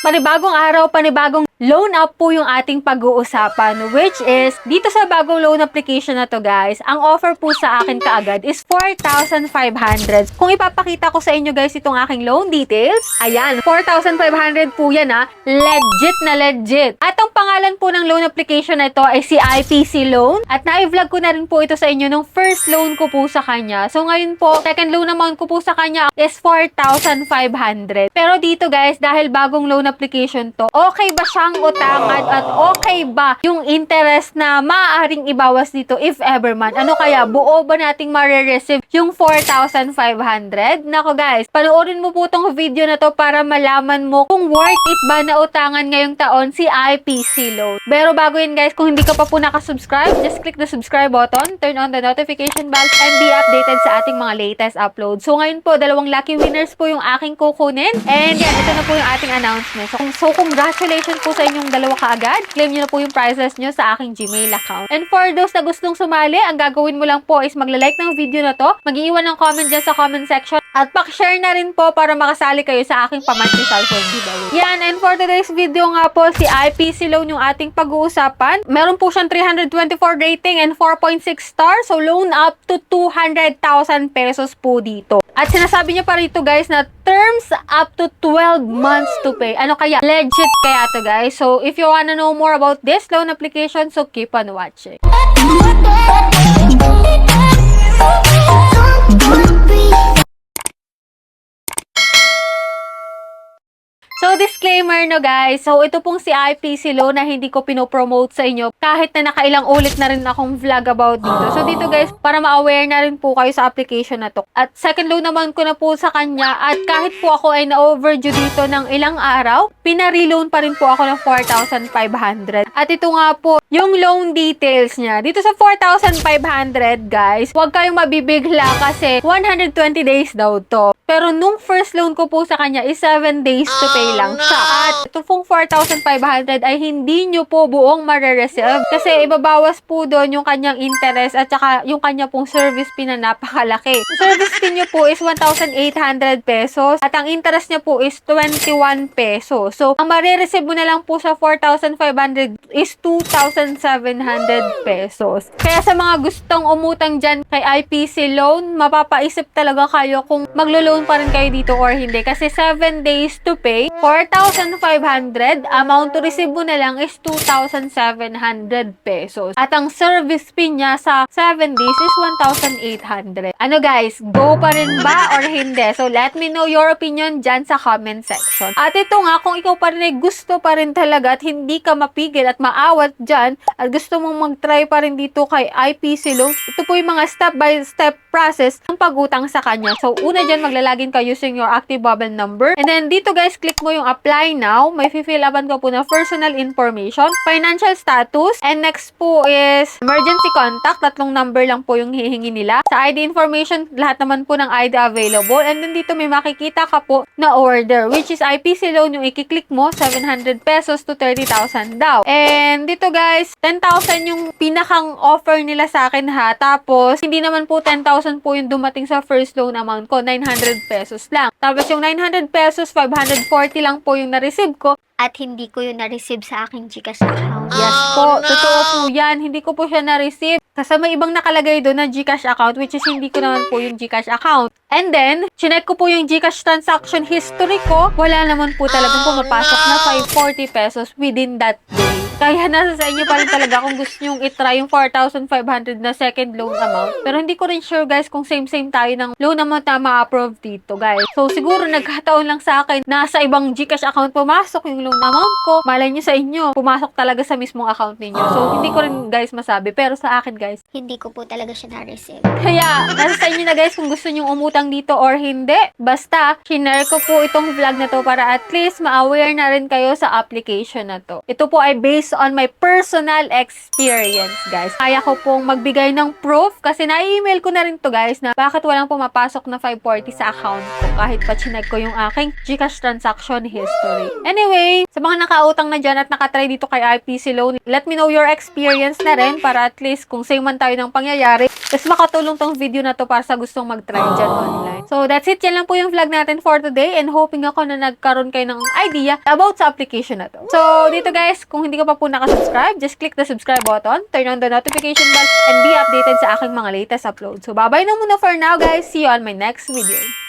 Panibagong araw, panibagong loan up po yung ating pag-uusapan, which is, dito sa bagong loan application na to guys, ang offer po sa akin kaagad is 4,500. Kung ipapakita ko sa inyo guys itong aking loan details, ayan, 4,500 po yan ha, legit na legit. At ang pangalan po ng loan application na ito ay si IPC Loan, at na-vlog ko na rin po ito sa inyo nung first loan ko po sa kanya. So ngayon po, second loan amount ko po sa kanya is 4,500. Pero dito guys, dahil bagong loan application to, okay ba siyang utangan at okay ba yung interest na maaaring ibawas dito if ever man? Ano kaya, buo ba nating marireceive yung 4,500? Nako guys, panoorin mo po tong video na to para malaman mo kung worth it ba na utangan ngayong taon si IPC Loan. Pero bago yun guys, kung hindi ka pa po nakasubscribe, just click the subscribe button, turn on the notification bell, and be updated sa ating mga latest uploads. So ngayon po, dalawang lucky winners po yung aking kukunin. And yan, ito na po yung ating announcement. So congratulations po sa inyong dalawa kaagad. Claim nyo na po yung prizes nyo sa aking Gmail account. And for those na gustong sumali, ang gagawin mo lang po is magla-like ng video na to, mag-iwan ng comment dyan sa comment section, at pak-share na rin po para makasali kayo sa aking pamanti cellphone giveaway. Yan, and for today's video nga po, si IPC Loan yung ating pag-uusapan. Meron po siyang 324 rating and 4.6 stars. So loan up to 200,000 pesos po dito. At sinasabi niya pa rito guys na terms up to 12 months to pay. Ano kaya? Legit kaya to guys. So if you wanna know more about this loan application, so keep on watching. So, disclaimer no guys. So, ito pong si IPC Loan na hindi ko pinopromote sa inyo kahit na nakailang ulit na rin akong vlog about dito. So, dito guys, para ma-aware na rin po kayo sa application na to. At second loan naman ko na po sa kanya, at kahit po ako ay na-overdue dito ng ilang araw, pinare-loan pa rin po ako ng 4,500. At ito nga po, yung loan details niya. Dito sa 4,500 guys, huwag kayong mabibigla kasi 120 days daw to. Pero nung first loan ko po sa kanya is 7 days to pay lang siya. At ito pong 4,500 ay hindi nyo po buong marireceive kasi ibabawas po doon yung kanyang interest at saka yung kanya pong service fee na napakalaki. Yung service fee nyo po is 1,800 pesos at ang interest niya po is 21 pesos. So, ang marireceive mo na lang po sa 4,500 is 2,700 pesos. Kaya sa mga gustong umutang dyan kay IPC Loan, mapapaisip talaga kayo kung maglo-loan pa rin kayo dito or hindi. Kasi 7 days to pay, 4,500, amount to receive mo na lang is 2,700 pesos. At ang service fee niya sa 7 days is 1,800. Ano guys, go pa rin ba or hindi? So let me know your opinion dyan sa comment section. At ito nga, kung ikaw pa rin ay gusto pa rin talaga at hindi ka mapigil at maawat dyan at gusto mong mag-try pa rin dito kay IPC Loan, ito po yung mga step-by-step process ng pag-utang sa kanya. So una dyan, maglalagin ka using your active bubble number. And then dito guys, click mo yung apply now. May fill upan ka po na personal information, financial status, and next po is emergency contact. Tatlong number lang po yung hihingi nila. Sa ID information, lahat naman po ng ID available. And then dito may makikita ka po na order, which is IPC Loan yung i-click mo, 700 pesos to 30,000 daw. And dito guys, 10,000 yung pinakang offer nila sa akin ha. Tapos, hindi naman po 10,000 po yung dumating sa first loan amount ko, 900 pesos lang. Tapos yung 900 pesos, 540 lang po yung na-receive ko. At hindi ko yun na-receive sa aking GCash account. Yes po, totoo po yan. Hindi ko po siya na-receive. Kasi may ibang nakalagay doon na GCash account, which is hindi ko naman po yung GCash account. And then, chinek ko po yung GCash transaction history ko. Wala naman po talagang pumapasok na 540 pesos within that day. Kaya nasa sa inyo pa rin talaga kung gusto nyong itry yung 4,500 na second loan amount. Pero hindi ko rin sure guys kung same-same tayo ng loan amount na ma-approve dito guys. So siguro nagkataon lang sa akin na sa ibang GCash account pumasok yung loan amount ko. Malay nyo sa inyo, pumasok talaga sa mismong account ninyo. So hindi ko rin guys masabi. Pero sa akin guys, Hindi ko po talaga siya na-receive. kaya nasa sa inyo na guys kung gusto nyong umutang dito or hindi. Basta, shinare ko po itong vlog na to para at least ma-aware na rin kayo sa application na to. Ito po ay based based on my personal experience, guys. Kaya ko pong magbigay ng proof kasi na-email ko na rin to, guys, na bakit walang pumapasok na 540 sa account ko kahit pa chinag ko yung aking GCash transaction history. Anyway, sa mga nakautang na dyan at nakatry dito kay IPC Loan, let me know your experience na rin para at least kung same man tayo ng pangyayari, tapos makatulong tong video na to para sa gustong mag-try dyan online. So, that's it. Yan lang po yung vlog natin for today and hoping ako na nagkaroon kayo ng idea about sa application na to. So, dito guys, kung hindi ka pa po nakasubscribe, just click the subscribe button, turn on the notification bell, and be updated sa aking mga latest uploads. So, bye-bye na muna for now, guys. See you on my next video.